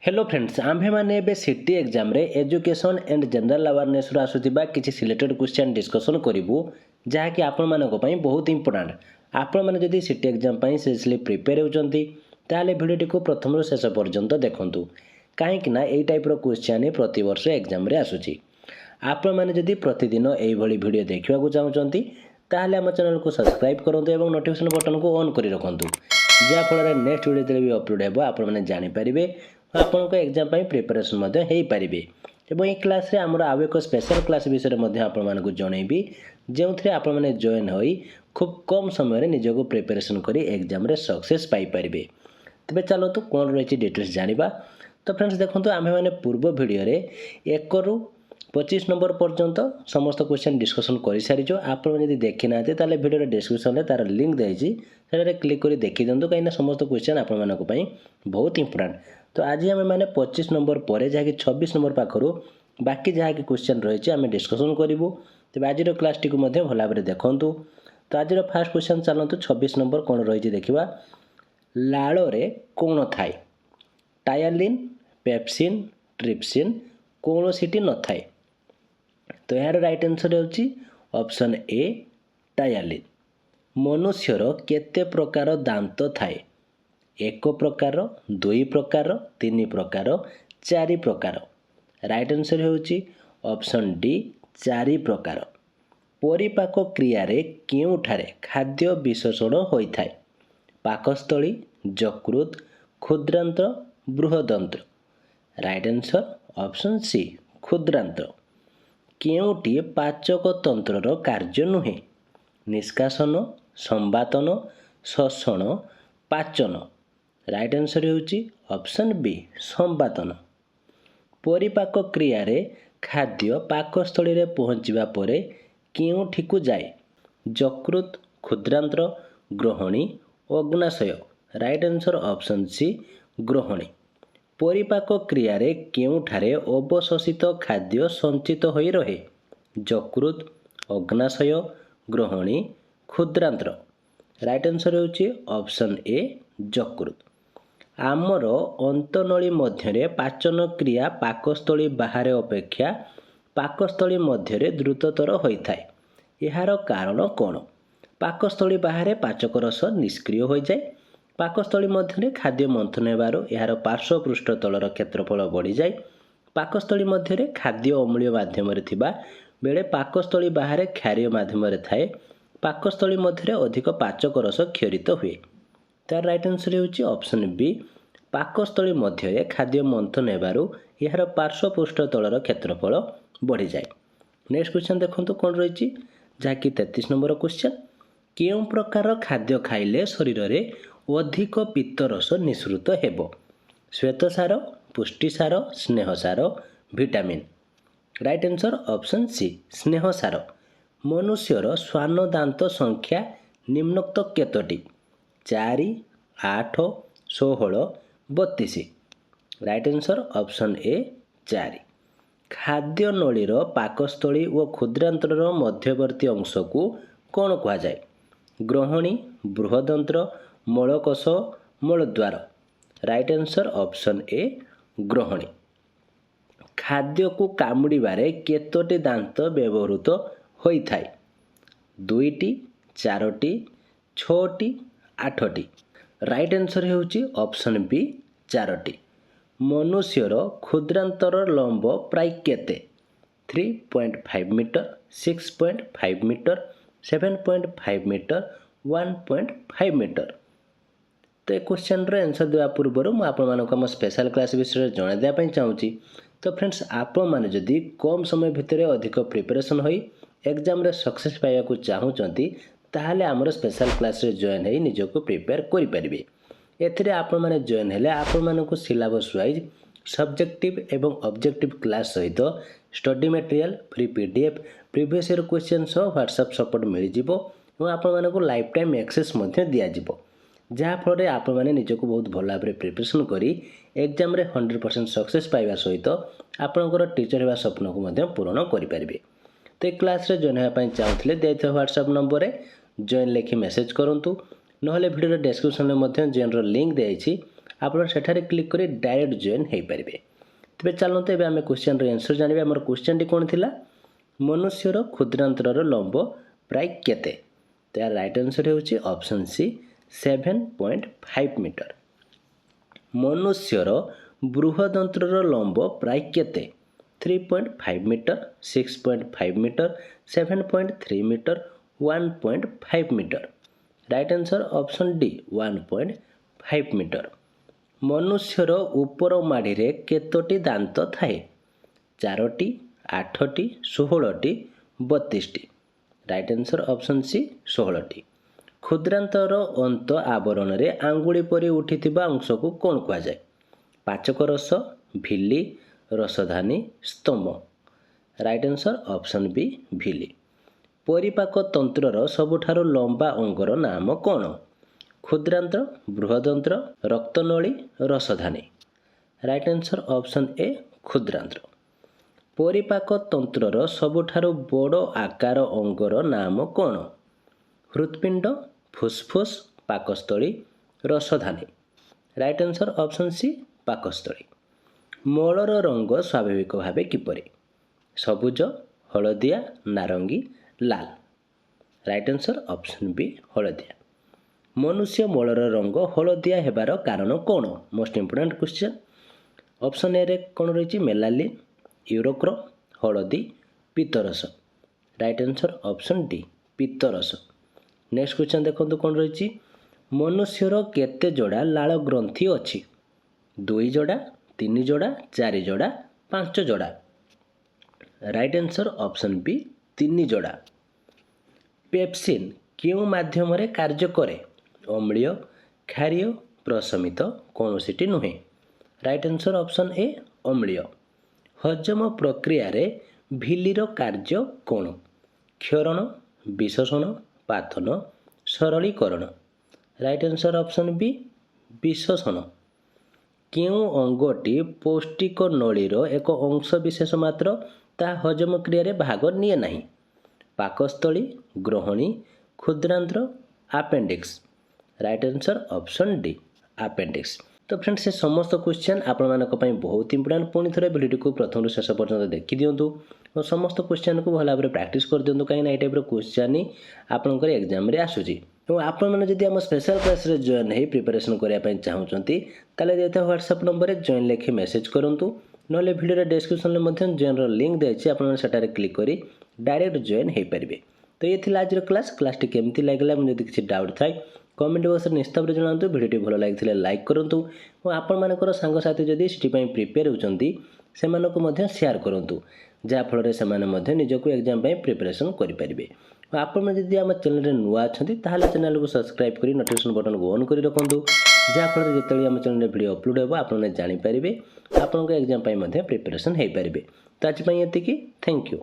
Hello friends आम्भे मैंने एबे city exam रे एजुकेशन एंड जनरल अवेयरनेस रो आसुथिबा किछि सिलेक्टेड क्वेश्चन डिस्कशन करिवु जहाँकि आपण मानको पई बहुत इंपोर्टेंट। आपण माने जदि सिटी एग्जाम पई स्पेशली प्रिपेयर होचंती ताले भिडियोटी को प्रथम रो शेष पर्यंत देखंतु काहेकि ना एई टाइप रो क्वेश्चन प्रति वर्ष एग्जाम रे आसुची। आपण माने जदि प्रतिदिन एई भली भिडियो देखिबा को चाहउचंती ताले हम चैनल को सब्सक्राइब करंतु एवं नोटिफिकेशन बटन को ऑन करि रखंतु जा फल नेक्स्ट वीडियो तेरे भी अपलोड हेबो आपण माने जानि परिबे आपन को एग्जाम पई प्रिपरेशन मध्य हेई परिबे। एवं ए क्लास रे हमर आवे को स्पेशल क्लास विषय मध्य आपण मानकु जणैबी जेउथरे आपण माने जॉइन होई खूब कम समय रे निज को प्रिपरेशन करी एग्जाम रे सक्सेस पाई परिबे। तबे चलो तो कोन रहिछि डिटेल्स जानिबा। तो फ्रेंड्स देखंतु आमे माने पूर्व वीडियो रे 1 रु 25 नंबर पर्यंत समस्त क्वेश्चन डिस्कशन करि सारिजो। आपण यदि देखि नाते ताले वीडियो रे डिस्क्रिप्शन रे तार लिंक देइछि सेरे क्लिक करी देखि दंतु काइना समस्त क्वेश्चन आपण मानको पई बहुत इंपोर्टेंट। तो आज आम मैंने 25 नंबर पर जहाँकि 26 नंबर पाखर बाकी जहाँ कि क्वेश्चन रही आम डिस्कसन करूँ। तेज आज क्लास टी भल भाव देखूँ। तो आज फास्ट क्वेश्चन चलतु 26 नंबर कौन रही देखा लाल कौन थाए टायलिन पेप्सिन ट्रिप्सिन कौन सीटी न थाए। तो यार राइट आंसर ऑप्शन ए टायलिन। मनुष्यर केते प्रकार दांत थाए 1 प्रकार 2 प्रकार 3 प्रकार 4 प्रकार। राइट आंसर होउची ऑप्शन डी 4 प्रकार। परिपाक क्रिया रे केउठारे खाद्य विशोषण होइथाय पाकस्थली यकृत क्षुद्रांत्र बृहदंत्र। राइट आंसर ऑप्शन सी क्षुद्रांत्र। केउटी पाचक तंत्रर कार्य नुहे निष्कासन संवातन शोषण पाचन। राइट आंसर होउची ऑप्शन बी संवातन। परिपाक क्रिया रे खाद्य पाकस्थली रे पहुँचवा परे केउठी को जाए यकृत क्षुद्रांत्र ग्रहणी अग्नाशय। राइट आंसर ऑप्शन सी ग्रहणी। परिपाक क्रिया रे केउठारे अवशोषित खाद्य संचित होई रहे यकृत अग्नाशय ग्रहणी क्षुद्रांत्र। राइट आंसर होउची ऑप्शन ए यकृत। आमर अंतनली मध्य पाचन क्रिया पाकस्थली बाहर अपेक्षा पाकस्थली मध्य द्रुततर होता है। यार कारण कौन? पाकस्थली बाहर पाचक रस निष्क्रिय हो जाए पाकस्थली मध्य खाद्य मंथन होबार यार पार्श्व पृष्ठ तलर क्षेत्रफल बढ़ी जाए पाकस्थली मध्य खाद्य अम्लीय माध्यम बेले पाकस्थली बाहर क्षारीय माध्यम थाए पाकस्थली मध्य अधिक पाचक रस क्षरित हुए। तार राइट आंसर होउची ऑप्शन बी पाकस्थली मध्य खाद्य मंथन हेबारु यार पार्श्व पृष्ठ तलर क्षेत्रफल बढ़ी जाए। नेक्स्ट क्वेश्चन देखंतु कौन रही जहाँकि 33 नंबर क्वेश्चन केउं प्रकार खाद्य खाइले शरीर रे अधिक पित्तरस निःसृत हेबो श्वेतसार पुष्टिसार स्नेहसार vitamin. Right answer option C स्नेहसार। मनुष्यर श्वान दांत संख्या निम्नोक्त केतोटी 4 8 16 32। Right answer option A 4। खाद्य नलीर पाकस्थली और क्षुद्रांतर मध्यवर्ती अंश को कौन कहा जाए ग्रहणी बृहदंत्र मलकोश मलद्वार। राइट आंसर ऑप्शन ए ग्रहणी। खाद्य को कामुड़िबारे केतोटी दांत व्यवहृत होइथाय 2टी 4टी 6टी 8टी। राइट आंसर होउची ऑप्शन बी 4टी। मनुष्यर क्षुद्रांतर लंब प्राय केते 3.5 मीटर 6.5 मीटर 7.5 मीटर 1.5 मीटर। तो ये क्वेश्चन रो आंसर देवा पूर्व मु आपण मानको हम स्पेशल क्लास विषय जणाई देबा पई चाहूची। तो फ्रेंड्स आपण माने जदि कम समय भितर अधिक प्रिपरेशन होई एग्जाम रे सक्सेस पाइबा को चाहूचंती ताहले हमर स्पेशल क्लास रे जॉइन होई निजको प्रिपेयर करि परिबे। एथिरे आपण माने जॉइन हेले आपण मानको सिलेबस वाइज सब्जेक्टिव एवं ऑब्जेक्टिव क्लास सहित study material free PDF previous year question सह व्हाट्सएप सपोर्ट मिल जिवो और आपण मानको लाइफ टाइम एक्सेस मध्य दिया जिवो जहाँ फल आपण माने निजको बहुत भल भाव प्रिपरेशन करी एग्जाम रे 100% सक्सेस पाइबा सहित आपणकर टीचर होगा स्वप्न को मध्य पूरण करि परिबे। तो ये क्लास रे जॉइन होगा चाहूले देते व्हाट्सएप नंबर जॉइन लिखि मेसेज करंतु नहले वीडियो डिस्क्रिप्शन में जॉइन लिंक देइछि ଆପଣ ସେଠାରେ କ୍ଲିକ୍ କରି ଡାଇରେକ୍ଟ ଜଏନ୍ ହୋଇପାରିବେ। ତେବେ ଚାଲନ୍ତୁ ଏବେ ଆମେ କ୍ୱେଶ୍ଚନର ଆନ୍ସର ଜାଣିବା। ଆମର କ୍ୱେଶ୍ଚନଟି କ'ଣ ଥିଲା? ମନୁଷ୍ୟର କ୍ଷୁଦ୍ରାନ୍ତରର ଲମ୍ବ ପ୍ରାୟ କେତେ? ତ ଏହାର ରାଇଟ୍ ଆନ୍ସର ହେଉଛି ଅପସନ୍ ସି 7.5 ମିଟର। ମନୁଷ୍ୟର ବୃହଦନ୍ତ୍ରର ଲମ୍ବ ପ୍ରାୟ କେତେ? 3.5 metre, 6.5 metre, 7.3 metre, 1.5 metre. Right answer option D 1.5 metre. ମନୁଷ୍ୟର ଉପର ମାଢ଼ିରେ କେତୋଟି ଦାନ୍ତ ଥାଏ? 4ଟି, 8ଟି, 16ଟି, 32ଟି। ରାଇଟ୍ ଆନ୍ସର ଅପସନ୍ ସି 16ଟି। କ୍ଷୁଦ୍ରାନ୍ତର ଅନ୍ତ ଆବରଣରେ ଆଙ୍ଗୁଳି ପରି ଉଠିଥିବା ଅଂଶକୁ କ'ଣ କୁହାଯାଏ? ପାଚକ ରସ, ଭିଲି, ରସଧାନୀ, ସ୍ତୋମ। Right answer option B villi. ପରିପାକ ତନ୍ତ୍ରର ସବୁଠାରୁ ଲମ୍ବା ଅଙ୍ଗର ନାମ କ'ଣ? କ୍ଷୁଦ୍ରାନ୍ତ, ବୃହଦନ୍ତ୍ର, ରକ୍ତନଳୀ, ରସଧାନୀ। ରାଇଟ୍ ଆନ୍ସର ଅପସନ୍ ଏ କ୍ଷୁଦ୍ରାନ୍ତ। ପରିପାକ ତନ୍ତ୍ରର ସବୁଠାରୁ ବଡ଼ ଆକାର ଅଙ୍ଗର ନାମ କ'ଣ? ହୃତ୍ପିଣ୍ଡ, ଫୁସ୍ଫୁସ୍, ପାକସ୍ଥଳୀ, ରସଧାନୀ। ରାଇଟ୍ ଆନ୍ସର ଅପସନ୍ ସି ପାକସ୍ଥଳୀ। ମଳର ରଙ୍ଗ ସ୍ୱାଭାବିକ ଭାବେ କିପରି? ସବୁଜ, ହଳଦିଆ, ନାରଙ୍ଗୀ, ଲାଲ। ରାଇଟ୍ ଆନ୍ସର ଅପସନ୍ ବି ହଳଦିଆ। ମନୁଷ୍ୟ ମଳର ରଙ୍ଗ ହଳଦିଆ ହେବାର କାରଣ କ'ଣ? Most important question. ଅପସନ୍ ଏରେ କ'ଣ ରହିଛି? ମେଲାନିନ୍, ୟୁରୋକ୍ରୋମ, ହଳଦୀ, ପିତ୍ତରସ। ରାଇଟ୍ ଆନ୍ସର ଅପସନ୍ ଡି ପିତ୍ତରସ। ନେକ୍ସଟ କ୍ୱେଶ୍ଚନ୍ ଦେଖନ୍ତୁ କ'ଣ ରହିଛି? ମନୁଷ୍ୟର କେତେ ଯୋଡ଼ା ଲାଳ ଗ୍ରନ୍ଥି ଅଛି? 2 ଯୋଡ଼ା, 3 ଯୋଡ଼ା, 4 ଯୋଡ଼ା, 5 ଯୋଡ଼ା। ରାଇଟ୍ ଆନ୍ସର ଅପସନ୍ ବି 3 ଯୋଡ଼ା। ପେପ୍ସିନ୍ କେଉଁ ମାଧ୍ୟମରେ କାର୍ଯ୍ୟ କରେ? ଅମ୍ଳୀୟ, କ୍ଷାରୀୟ, ପ୍ରଶମିତ, କୌଣସିଟି ନୁହେଁ। ରାଇଟ୍ ଆନ୍ସର ଅପସନ୍ ଏ ଅମ୍ଳୀୟ। ହଜମ ପ୍ରକ୍ରିୟାରେ ଭିଲିର କାର୍ଯ୍ୟ କ'ଣ? କ୍ଷରଣ, ବିଶୋଷଣ, ପାତନ, ସରଳୀକରଣ। ରାଇଟ୍ ଆନ୍ସର ଅପସନ୍ ବି ବିଶୋଷଣ। କେଉଁ ଅଙ୍ଗଟି ପୌଷ୍ଟିକ ନଳୀର ଏକ ଅଂଶ ବିଶେଷ ମାତ୍ର, ତାହା ହଜମ କ୍ରିୟାରେ ଭାଗ ନିଏ ନାହିଁ? ପାକସ୍ଥଳୀ, ଗ୍ରହଣୀ, କ୍ଷୁଦ୍ରାନ୍ତ୍ର, appendix. Right answer option D appendix. ତ ଫ୍ରେଣ୍ଡସ୍ ସେ ସମସ୍ତ କ୍ୱେଶ୍ଚନ୍ ଆପଣମାନଙ୍କ ପାଇଁ ବହୁତ ଇମ୍ପୋର୍ଟାଣ୍ଟ। ପୁଣି ଥରେ ଭିଡ଼ିଓଟିକୁ ପ୍ରଥମରୁ ଶେଷ ପର୍ଯ୍ୟନ୍ତ ଦେଖିଦିଅନ୍ତୁ ଓ ସମସ୍ତ କ୍ୱେଶ୍ଚନ୍କୁ ଭଲ ଭାବରେ ପ୍ରାକ୍ଟିସ୍ କରିଦିଅନ୍ତୁ, କାହିଁକିନା ଏଇ ଟାଇପ୍ର କ୍ୱେଶ୍ଚନ୍ ହିଁ ଆପଣଙ୍କର ଏକ୍ଜାମ୍ରେ ଆସୁଛି। ଏବଂ ଆପଣମାନେ ଯଦି ଆମ ସ୍ପେଶାଲ୍ କ୍ଲାସ୍ରେ ଜଏନ୍ ହେଇ ପ୍ରିପାରେସନ୍ କରିବା ପାଇଁ ଚାହୁଁଛନ୍ତି ତାହେଲେ ଦେଇଥିବା ହ୍ୱାଟ୍ସଆପ୍ ନମ୍ବରରେ ଜଏନ୍ ଲେଖି ମେସେଜ୍ କରନ୍ତୁ, ନହେଲେ ଭିଡ଼ିଓର ଡେସ୍କ୍ରିପ୍ସନ୍ରେ ମଧ୍ୟ ଜଏନ୍ର ଲିଙ୍କ୍ ଦେଇଛି, ଆପଣମାନେ ସେଠାରେ କ୍ଲିକ୍ କରି ଡାଇରେକ୍ଟ ଜଏନ୍ ହୋଇପାରିବେ। ତ ଇଏ ଥିଲା ଆଜିର କ୍ଲାସ୍ଟି କେମିତି ଲାଗିଲା? ମୁଁ ଯଦି କିଛି ଡାଉଟ୍ ଥାଏ କମେଣ୍ଟ ବକ୍ସରେ ନିଶ୍ଚିତରେ ଜଣାନ୍ତୁ। ଭିଡ଼ିଓଟି ଭଲ ଲାଗିଥିଲେ ଲାଇକ୍ କରନ୍ତୁ ଓ ଆପଣମାନଙ୍କର ସାଙ୍ଗସାଥି ଯଦି ସେଥିପାଇଁ ପ୍ରିପେୟାର ହେଉଛନ୍ତି ସେମାନଙ୍କୁ ମଧ୍ୟ ସେୟାର କରନ୍ତୁ, ଯାହାଫଳରେ ସେମାନେ ମଧ୍ୟ ନିଜକୁ ଏକ୍ଜାମ୍ ପାଇଁ ପ୍ରିପାରେସନ୍ କରିପାରିବେ। ଓ ଆପଣମାନେ ଯଦି ଆମ ଚ୍ୟାନେଲରେ ନୂଆ ଅଛନ୍ତି ତାହେଲେ ଚ୍ୟାନେଲକୁ ସବସ୍କ୍ରାଇବ୍ କରି ନୋଟିଫିକେସନ୍ ବଟନ୍କୁ ଅନ୍ କରି ରଖନ୍ତୁ, ଯାହାଫଳରେ ଯେତେବେଳେ ଆମ ଚ୍ୟାନେଲରେ ଭିଡ଼ିଓ ଅପଲୋଡ଼ ହେବ ଆପଣମାନେ ଜାଣିପାରିବେ, ଆପଣଙ୍କ ଏକ୍ଜାମ୍ ପାଇଁ ମଧ୍ୟ ପ୍ରିପାରେସନ୍ ହୋଇପାରିବେ। ତ ଆଜି ପାଇଁ ଏତିକି। Thank you.